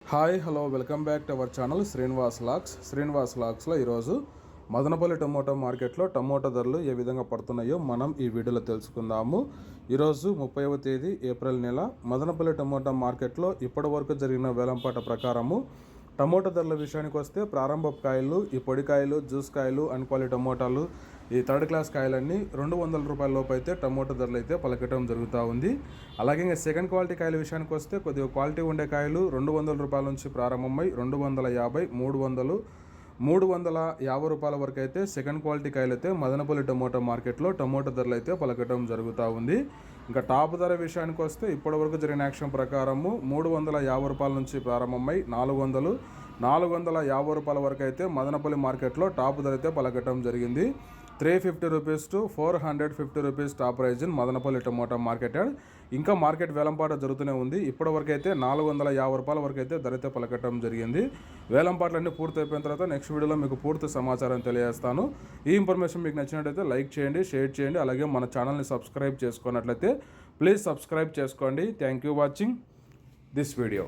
Hi hello welcome back to our channel Srinivas లాక్స్లో ఈరోజు Madanapalle tomato మార్కెట్లో టమోటా ధరలు ఏ విధంగా పడుతున్నాయో మనం ఈ వీడియోలో తెలుసుకుందాము. ఈరోజు 30వ తేదీ ఏప్రిల్ నెల మదనపల్లి టమోటా మార్కెట్లో ఇప్పటి వరకు జరిగిన వేలంపాట ప్రకారము టమోటా ధరల విషయానికి వస్తే ప్రారంభపు కాయలు, ఈ పొడికాయలు, జ్యూస్ కాయలు అండ్ క్వాలిటీ టమోటాలు, ఈ థర్డ్ క్లాస్ కాయలన్నీ 200 రూపాయల లోపు అయితే టమోటా ధరలు అయితే పలకటం జరుగుతూ ఉంది. అలాగే ఇంకా సెకండ్ క్వాలిటీ కాయల విషయానికి వస్తే కొద్దిగా క్వాలిటీ ఉండే కాయలు 200 రూపాయల నుంచి ప్రారంభమై 250, 300, 350 రూపాయల వరకు అయితే సెకండ్ క్వాలిటీ కాయలు అయితే మదనపల్లి టమోటా మార్కెట్లో టమోటా ధరలు అయితే పలకటం జరుగుతూ ఉంది. ఇంకా టాప్ ధర విషయానికి వస్తే ఇప్పటివరకు జరిగిన యాక్షన్ ప్రకారము 350 రూపాయల నుంచి ప్రారంభమై 450 రూపాయల వరకు అయితే మదనపల్లి మార్కెట్లో టాప్ ధర అయితే పలకటం జరిగింది. 350 rupees to 450 rupees top prize in Madanapalle tomato market. ఇంకా మార్కెట్ వేలంపాట జరుగుతూనే ఉంది. ఇప్పటివరకు అయితే 450 రూపాయల వరకు అయితే ధర అయితే పలకటం జరిగింది. వేలంపాట్లన్నీ పూర్తి అయిపోయిన తర్వాత నెక్స్ట్ వీడియోలో మీకు పూర్తి సమాచారం తెలియజేస్తాను. ఈ ఇన్ఫర్మేషన్ మీకు నచ్చినట్లయితే లైక్ చేయండి, షేర్ చేయండి. అలాగే మన ఛానల్ని సబ్స్క్రైబ్ చేసుకున్నట్లయితే ప్లీజ్ సబ్స్క్రైబ్ చేసుకోండి. Thank you watching this video.